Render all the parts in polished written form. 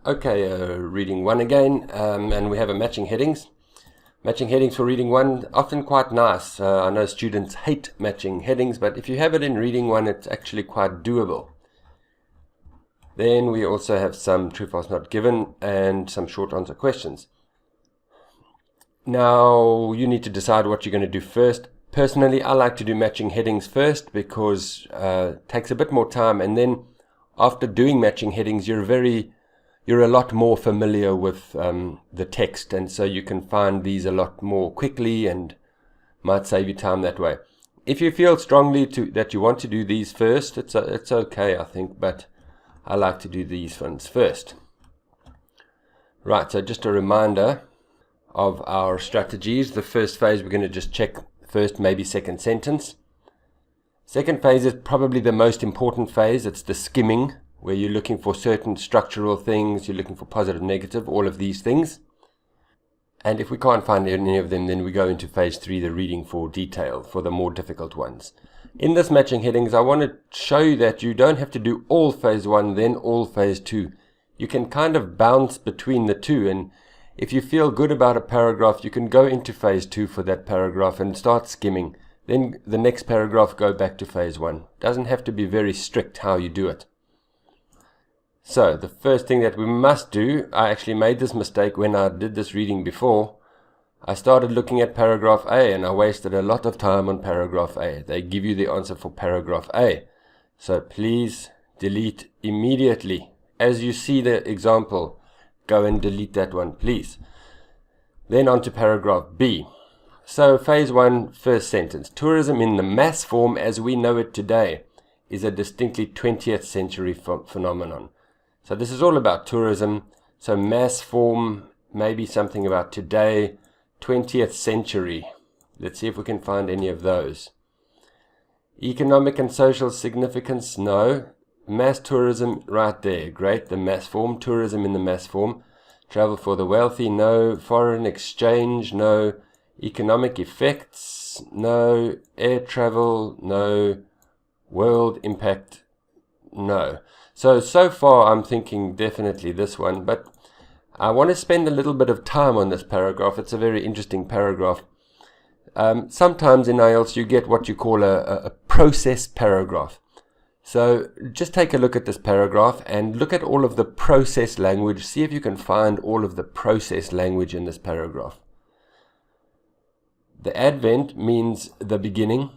Reading 1 again, and we have a matching headings. Matching headings for reading 1, often quite nice. I know students hate matching headings, but if you have it in reading 1, it's actually quite doable. Then we also have some true, false, not given, and some short answer questions. Now, you need to decide what you're going to do first. Personally, I like to do matching headings first because it takes a bit more time, and then after doing matching headings, you're a lot more familiar with the text, and so you can find these a lot more quickly and might save you time that way. If you feel strongly that you want to do these first, it's okay, I think, but I like to do these ones first. Right, so just a reminder of our strategies. The first phase, we're going to just check first, maybe second sentence. Second phase is probably the most important phase. It's the skimming, where you're looking for certain structural things, you're looking for positive, negative, all of these things. And if we can't find any of them, then we go into phase 3, the reading for detail, for the more difficult ones. In this matching headings, I want to show you that you don't have to do all phase 1, then all phase 2. You can kind of bounce between the two, and if you feel good about a paragraph, you can go into phase 2 for that paragraph and start skimming. Then the next paragraph, go back to phase 1. Doesn't have to be very strict how you do it. So the first thing that we must do, I actually made this mistake when I did this reading before. I started looking at paragraph A and I wasted a lot of time on paragraph A. They give you the answer for paragraph A. So please delete immediately. As you see the example, go and delete that one, please. Then on to paragraph B. So phase 1, first sentence. Tourism in the mass form as we know it today is a distinctly 20th century phenomenon. So this is all about tourism. So mass form, maybe something about today, 20th century. Let's see if we can find any of those. Economic and social significance, no. Mass tourism, right there, great, the mass form, tourism in the mass form. Travel for the wealthy, no. Foreign exchange, no. Economic effects, no. Air travel, no. World impact, no. So far I'm thinking definitely this one, but I want to spend a little bit of time on this paragraph. It's a very interesting paragraph. Sometimes in IELTS you get what you call a process paragraph. So just take a look at this paragraph and look at all of the process language. See if you can find all of the process language in this paragraph. The advent means the beginning,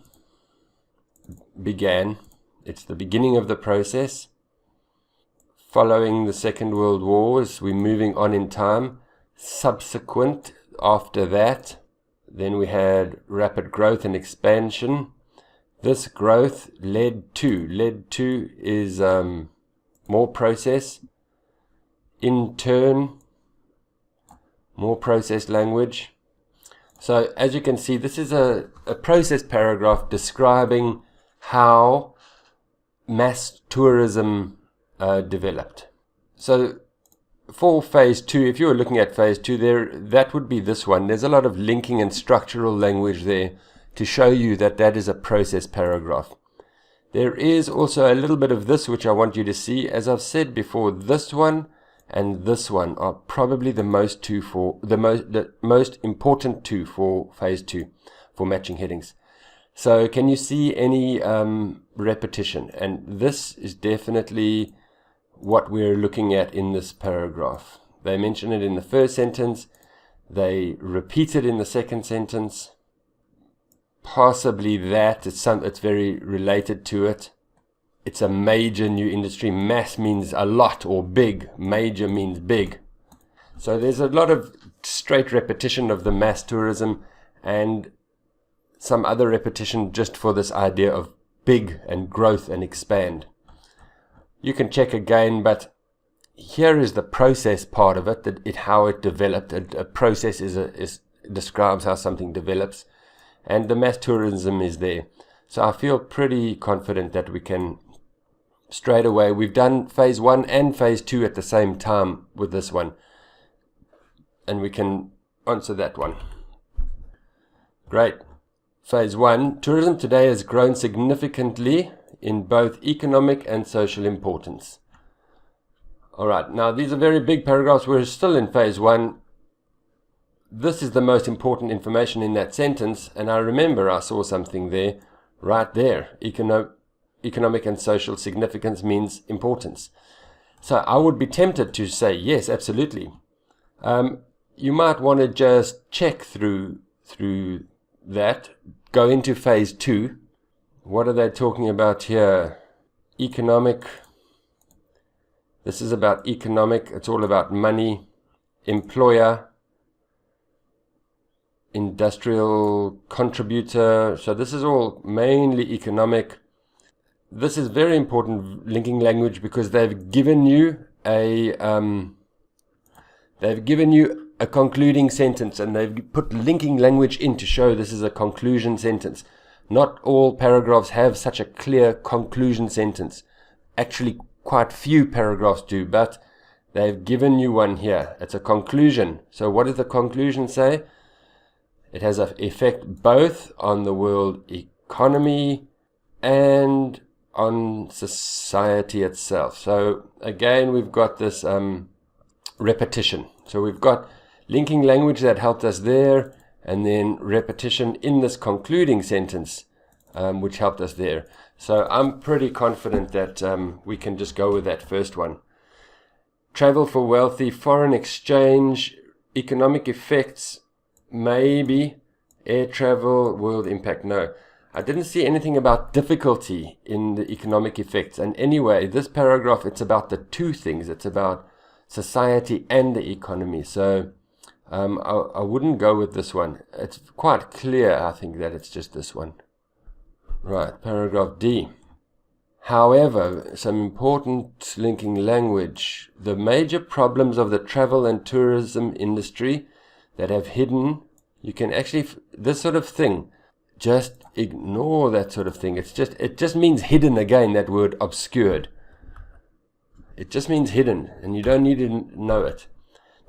began. It's the beginning of the process. Following the Second World War, as we're moving on in time. Subsequent, after that. Then we had rapid growth and expansion. This growth led to is more process. In turn, more process language. So as you can see, this is a process paragraph describing how mass tourism developed. So for phase 2, if you were looking at phase 2 that would be this one. There's a lot of linking and structural language there to show you that that is a process paragraph. There is also a little bit of this which I want you to see. As I've said before, this one and this one are probably the most important two for phase 2 for matching headings. So can you see any repetition? And this is definitely what we're looking at in this paragraph. They mention it in the first sentence. They repeat it in the second sentence. Possibly that it's very related to it. It's a major new industry. Mass means a lot or big. Major means big. So there's a lot of straight repetition of the mass tourism and some other repetition just for this idea of big and growth and expand. You can check again, but here is the process part of it, how it developed. A process describes how something develops, and the mass tourism is there. So I feel pretty confident that we can straight away. We've done phase 1 and phase 2 at the same time with this one, and we can answer that one. Great. Phase 1, tourism today has grown significantly in both economic and social importance. All right, now these are very big paragraphs. We're still in phase 1. This is the most important information in that sentence, and I remember I saw something there, right there. Economic and social significance means importance. So I would be tempted to say yes, absolutely. You might want to just check through that, go into phase 2. What are they talking about here? Economic. This is about economic. It's all about money, employer, industrial contributor. So this is all mainly economic. This is very important linking language because they've given you a concluding sentence, and they've put linking language in to show this is a conclusion sentence. Not all paragraphs have such a clear conclusion sentence. Actually, quite few paragraphs do, but they've given you one here. It's a conclusion. So what does the conclusion say? It has an effect both on the world economy and on society itself. So again, we've got this repetition. So we've got linking language that helped us there, and then repetition in this concluding sentence, which helped us there. So I'm pretty confident that we can just go with that first one. Travel for wealthy, foreign exchange, economic effects, maybe. Air travel, world impact, no. I didn't see anything about difficulty in the economic effects. And anyway, this paragraph, it's about the two things. It's about society and the economy. So I wouldn't go with this one. It's quite clear, I think, that it's just this one. Right, paragraph D. However, some important linking language. The major problems of the travel and tourism industry that have hidden, you can actually, this sort of thing, just ignore that sort of thing. It just means hidden again, that word obscured. It just means hidden, and you don't need to know it.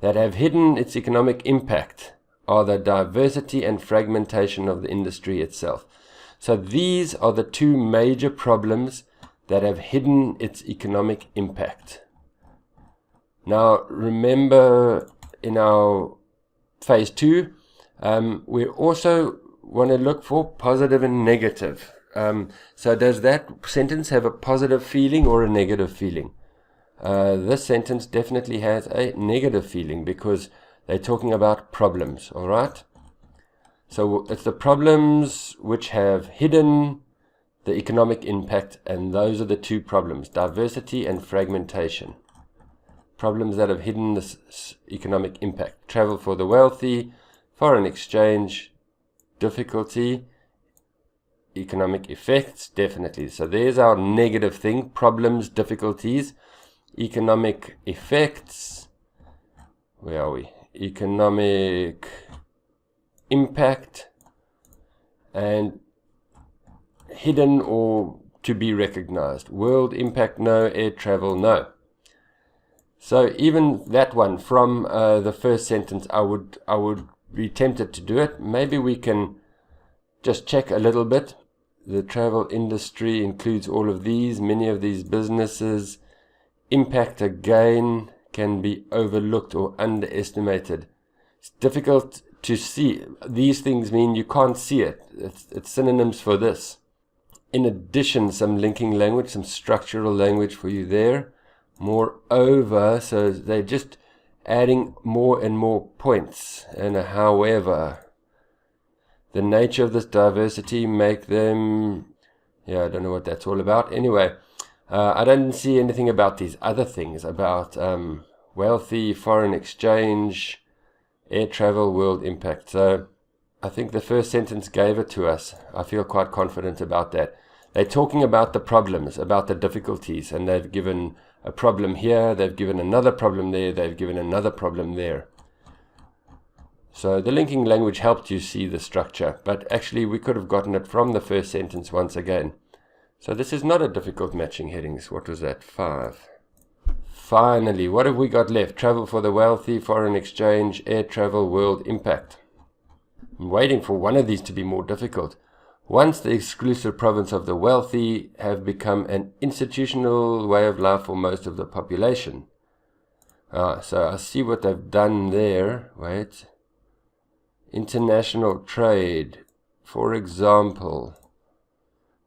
That have hidden its economic impact are the diversity and fragmentation of the industry itself. So these are the two major problems that have hidden its economic impact. Now remember, in our phase 2, we also want to look for positive and negative. So does that sentence have a positive feeling or a negative feeling? This sentence definitely has a negative feeling because they're talking about problems, all right? So it's the problems which have hidden the economic impact, and those are the two problems, diversity and fragmentation. Problems that have hidden this economic impact. Travel for the wealthy, foreign exchange, difficulty, economic effects, definitely. So there's our negative thing, problems, difficulties, economic effects. Where are we? Economic impact, and hidden or to be recognized. World impact, no. Air travel, no. So even that one from the first sentence, I would be tempted to do it. Maybe we can just check a little bit. The travel industry includes all of these, many of these businesses. Impact again can be overlooked or underestimated. It's difficult to see. These things mean you can't see it. It's synonyms for this. In addition, some linking language, some structural language for you there. Moreover, so they're just adding more and more points. And however, the nature of this diversity make them, I don't know what that's all about. Anyway, I don't see anything about these other things, about wealthy, foreign exchange, air travel, world impact. So I think the first sentence gave it to us. I feel quite confident about that. They're talking about the problems, about the difficulties, and they've given a problem here, they've given another problem there, they've given another problem there. So the linking language helped you see the structure, but actually we could have gotten it from the first sentence once again. So this is not a difficult matching headings. What was that? 5. Finally, what have we got left? Travel for the wealthy, foreign exchange, air travel, world impact. I'm waiting for one of these to be more difficult. Once the exclusive province of the wealthy have become an institutional way of life for most of the population. So I see what they've done there. Wait. International trade. For example,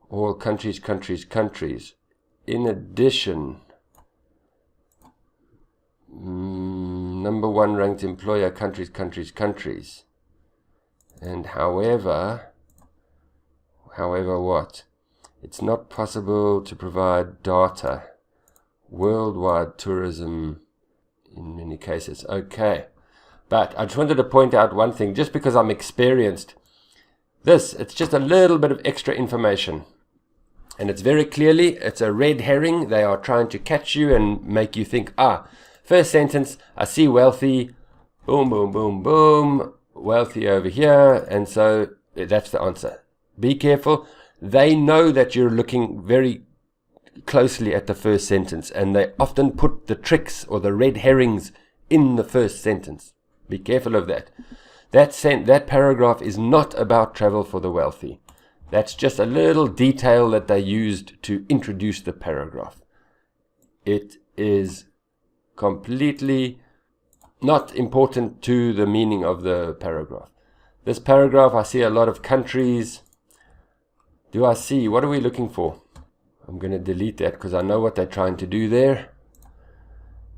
all countries, countries, countries. In addition, number one ranked employer, countries, countries, countries. And however what? It's not possible to provide data. Worldwide tourism in many cases. Okay. But I just wanted to point out one thing, just because I'm experienced. It's just a little bit of extra information. And it's very clearly, it's a red herring. They are trying to catch you and make you think, first sentence, I see wealthy, boom, boom, boom, boom, wealthy over here. And so that's the answer. Be careful. They know that you're looking very closely at the first sentence, and they often put the tricks or the red herrings in the first sentence. Be careful of that. That paragraph is not about travel for the wealthy. That's just a little detail that they used to introduce the paragraph. It is completely not important to the meaning of the paragraph. This paragraph, I see a lot of countries. Do I see? What are we looking for? I'm going to delete that because I know what they're trying to do there.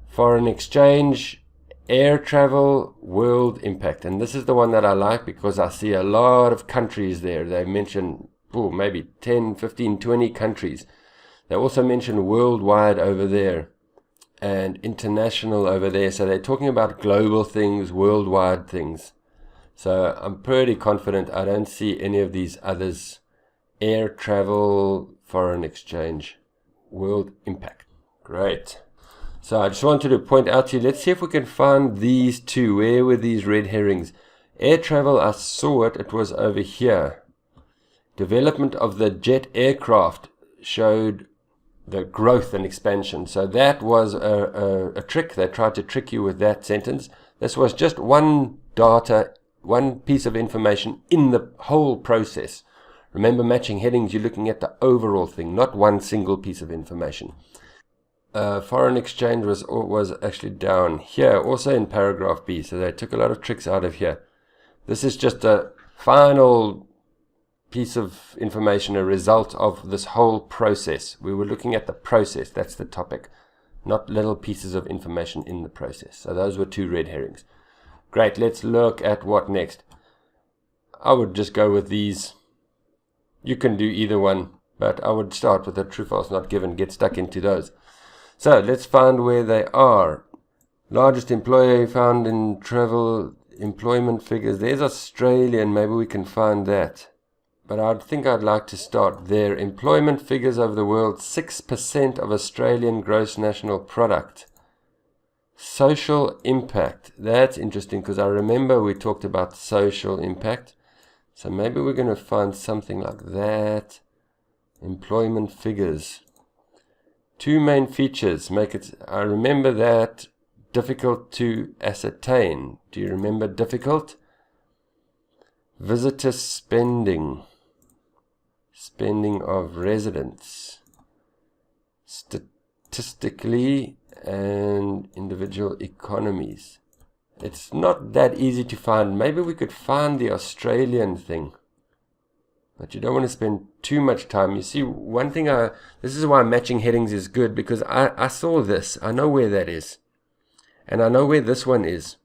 Foreign exchange, air travel, world impact. And this is the one that I like because I see a lot of countries there. They mention maybe 10, 15, 20 countries. They also mention worldwide over there and international over there. So they're talking about global things, worldwide things. So I'm pretty confident I don't see any of these others. Air travel, foreign exchange, world impact. Great. So I just wanted to point out to you, let's see if we can find these two. Where were these red herrings? Air travel, I saw it. It was over here. Development of the jet aircraft showed the growth and expansion. So that was a trick. They tried to trick you with that sentence. This was just one piece of information in the whole process. Remember, matching headings, you're looking at the overall thing, not one single piece of information. Foreign exchange was actually down here, also in paragraph B, so they took a lot of tricks out of here. This is just a final piece of information, a result of this whole process. We were looking at the process, that's the topic, not little pieces of information in the process. So those were two red herrings. Great, let's look at what next. I would just go with these. You can do either one, but I would start with the true, false, not given, get stuck into those. So let's find where they are. Largest employer found in travel employment figures. There's Australia, and maybe we can find that. But I think I'd like to start there. Employment figures over the world, 6% of Australian gross national product. Social impact. That's interesting because I remember we talked about social impact. So maybe we're going to find something like that. Employment figures. Two main features make it, I remember that, difficult to ascertain. Do you remember difficult? Visitor spending. Spending of residents. Statistically and individual economies. It's not that easy to find. Maybe we could find the Australian thing. But you don't want to spend too much time. You see, one thing this is why matching headings is good, because I saw this. I know where that is. And I know where this one is.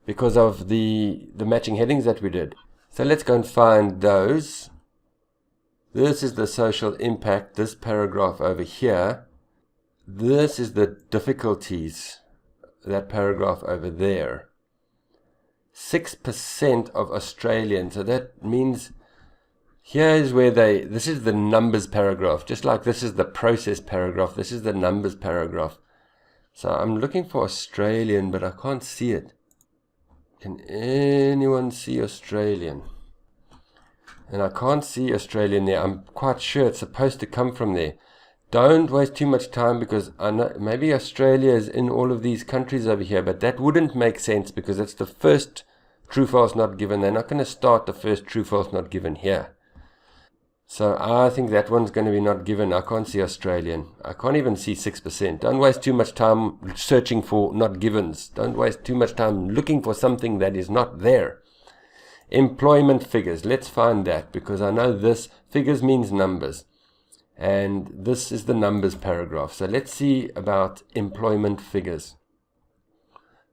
Because of the matching headings that we did. So let's go and find those. This is the social impact, this paragraph over here. This is the difficulties, that paragraph over there. 6% of Australians. So that means here is where this is the numbers paragraph. Just like this is the process paragraph, this is the numbers paragraph. So I'm looking for Australian, but I can't see it. Can anyone see Australian? And I can't see Australian there. I'm quite sure it's supposed to come from there. Don't waste too much time, because I know maybe Australia is in all of these countries over here, but that wouldn't make sense because it's the first true false not given. They're not going to start the first true false not given here. So I think that one's going to be not given. I can't see Australian. I can't even see 6%. Don't waste too much time searching for not givens. Don't waste too much time looking for something that is not there. Employment figures. Let's find that, because I know this figures means numbers. And this is the numbers paragraph. So let's see about employment figures.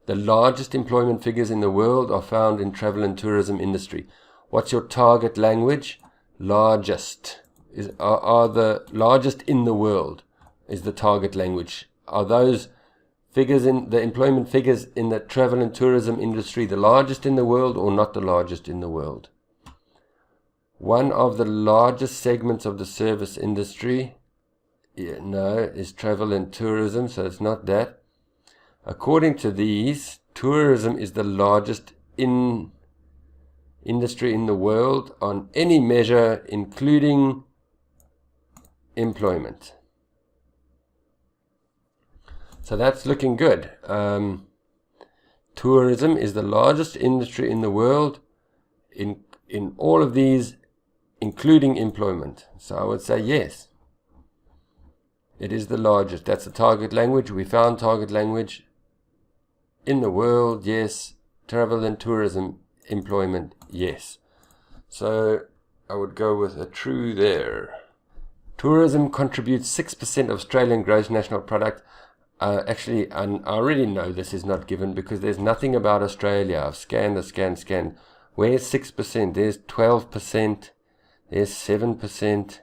The largest employment figures in the world are found in travel and tourism industry. What's your target language? Largest are the largest in the world is the target language. Are those figures in the employment figures in the travel and tourism industry the largest in the world or not the largest in the world? One of the largest segments of the service industry, no, is travel and tourism, so it's not that. According to these, tourism is the largest industry in the world on any measure, including employment. So that's looking good. Tourism is the largest industry in the world in all of these, including employment. So I would say yes. It is the largest. That's the target language. We found target language in the world, yes. Travel and tourism, employment, yes. So I would go with a true there. Tourism contributes 6% of Australian gross national product. Actually, I already know this is not given because there's nothing about Australia. I've scanned. Where's 6%? There's 12%. There's 7%.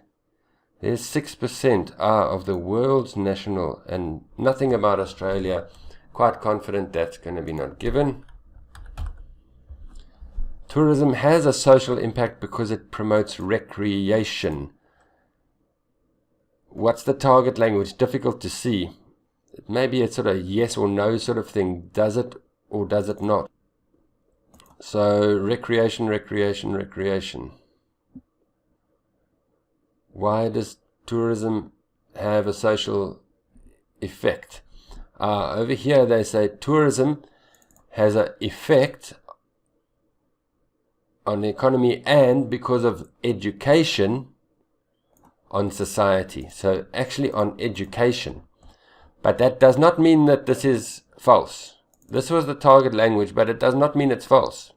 There's 6% of the world's national, and nothing about Australia. Quite confident that's going to be not given. Tourism has a social impact because it promotes recreation. What's the target language? Difficult to see. Maybe it's sort of yes or no sort of thing. Does it or does it not? So recreation. Why does tourism have a social effect? Over here they say tourism has an effect on the economy and because of education on society. So actually on education. But that does not mean that this is false. This was the target language, but it does not mean it's false.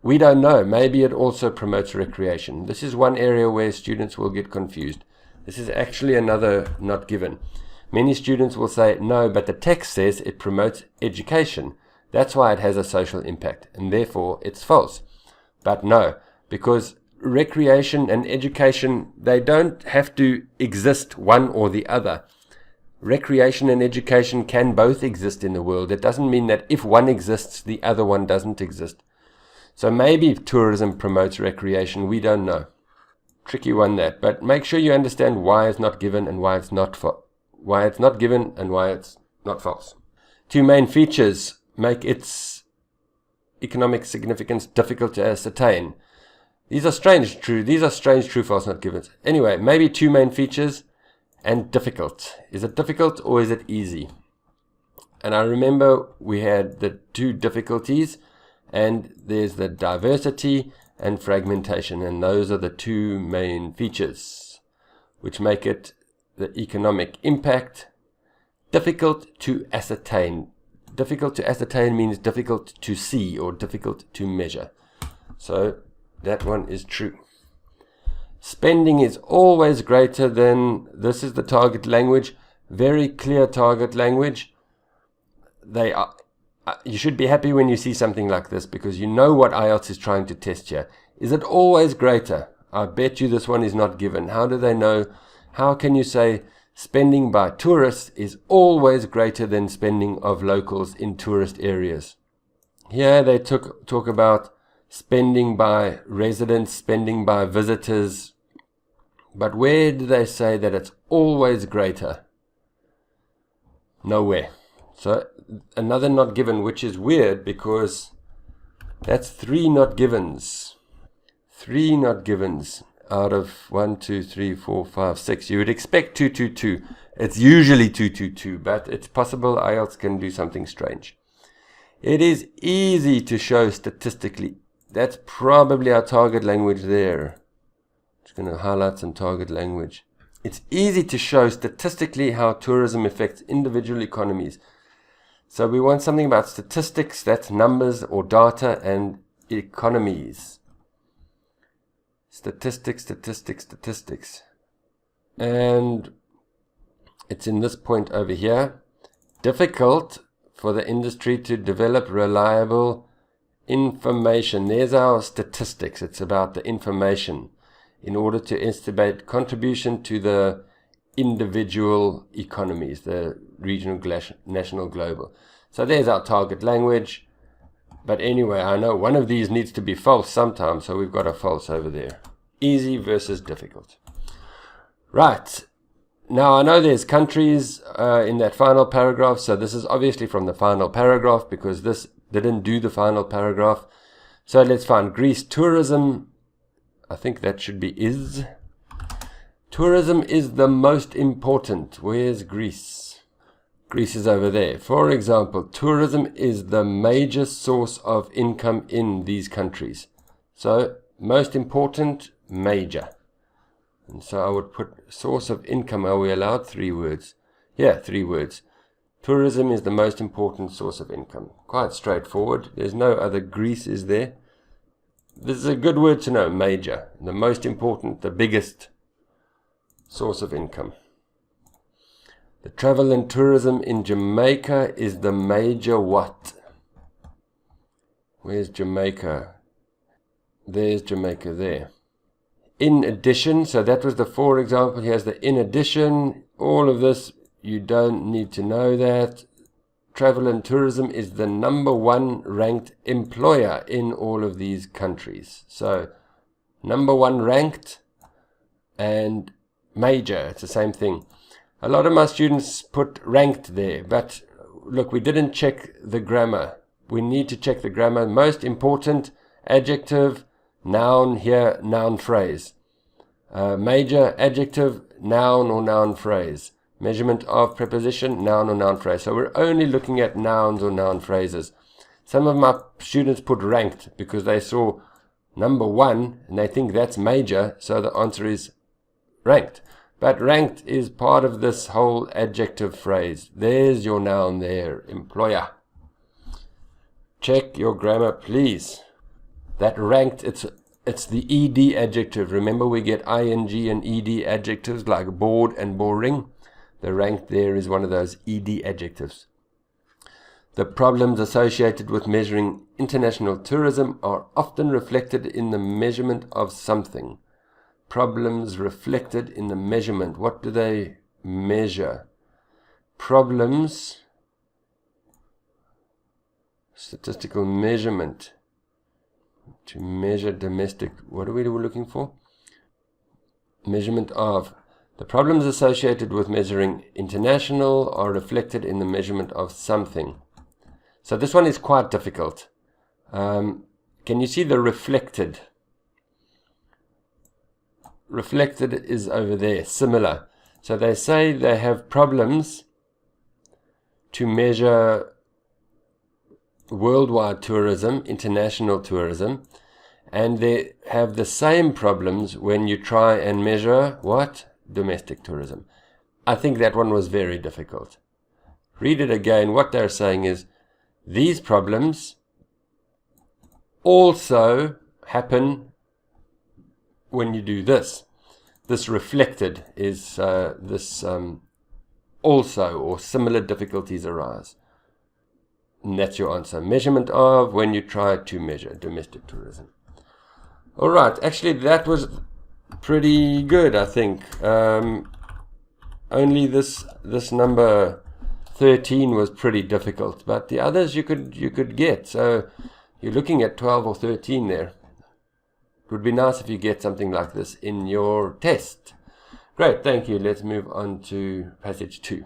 We don't know. Maybe it also promotes recreation. This is one area where students will get confused. This is actually another not given. Many students will say, no, but the text says it promotes education. That's why it has a social impact, and therefore it's false. But no, because recreation and education, they don't have to exist one or the other. Recreation and education can both exist in the world. It doesn't mean that if one exists, the other one doesn't exist. So maybe tourism promotes recreation. We don't know. Tricky one that. But make sure you understand why it's not given and why it's not given and why it's not false. Two main features make its economic significance difficult to ascertain. These are strange true, false, not givens. Anyway, maybe two main features and difficult. Is it difficult or is it easy? And I remember we had the two difficulties, and there's the diversity and fragmentation, and those are the two main features which make it the economic impact difficult to ascertain. Difficult to ascertain means difficult to see or difficult to measure. So that one is true. Spending is always greater than, this is the target language, very clear target language. They are, you should be happy when you see something like this because you know what IELTS is trying to test here. Is it always greater? I bet you this one is not given. How do they know? How can you say spending by tourists is always greater than spending of locals in tourist areas? Here they talk about spending by residents, spending by visitors. But where do they say that it's always greater? Nowhere. So another not given, which is weird because that's 3 not givens. 3 not givens out of 1, 2, 3, 4, 5, 6. You would expect 2, 2, 2. It's usually 2, 2, 2, but it's possible IELTS can do something strange. It is easy to show statistically. That's probably our target language there. Just going to highlight some target language. It's easy to show statistically how tourism affects individual economies. So we want something about statistics, that's numbers or data, and economies. Statistics. And it's in this point over here. Difficult for the industry to develop reliable information. There's our statistics. It's about the information in order to estimate contribution to the individual economies, the regional, national, global. So there's our target language. But anyway, I know one of these needs to be false sometime, so we've got a false over there. Easy versus difficult. Right. Now I know there's countries in that final paragraph, so this is obviously from the final paragraph because this didn't do the final paragraph. So let's find Greece. Tourism, I think that should be is. Tourism is the most important. Where's Greece? Greece is over there. For example, tourism is the major source of income in these countries. So most important, major. And so I would put source of income. Are we allowed 3 words? Yeah, 3 words. Tourism is the most important source of income. Quite straightforward. There's no other Greece, is there? This is a good word to know, major. The most important, the biggest source of income. The travel and tourism in Jamaica is the major what? Where's Jamaica? There's Jamaica there. In addition, so that was the for example. Here's the in addition. All of this, you don't need to know that. Travel and tourism is the #1 ranked employer in all of these countries. So, #1 ranked and major, it's the same thing. A lot of my students put ranked there, but look, we didn't check the grammar. We need to check the grammar. Most important, adjective, noun here, noun phrase. Major, adjective, noun or noun phrase. Measurement of preposition, noun or noun phrase. So we're only looking at nouns or noun phrases. Some of my students put ranked because they saw #1 and they think that's major, so the answer is ranked. But ranked is part of this whole adjective phrase. There's your noun there, employer. Check your grammar, please. That ranked, it's the ed adjective. Remember, we get ing and ed adjectives like bored and boring. The ranked there is one of those ed adjectives. The problems associated with measuring international tourism are often reflected in the measurement of something. Problems reflected in the measurement. What do they measure? Problems, statistical measurement. To measure domestic, what are we looking for? Measurement of. The problems associated with measuring international are reflected in the measurement of something. So this one is quite difficult. Can you see the reflected? Reflected is over there, similar. So they say they have problems to measure worldwide tourism, international tourism, and they have the same problems when you try and measure what? Domestic tourism. I think that one was very difficult. Read it again. What they're saying is these problems also happen when you do this. This reflected is also or similar difficulties arise. And that's your answer. Measurement of when you try to measure domestic tourism. All right. Actually, that was pretty good, I think. Only this number 13 was pretty difficult, but the others you could get. So you're looking at 12 or 13 there. It would be nice if you get something like this in your test. Great, thank you. Let's move on to passage 2.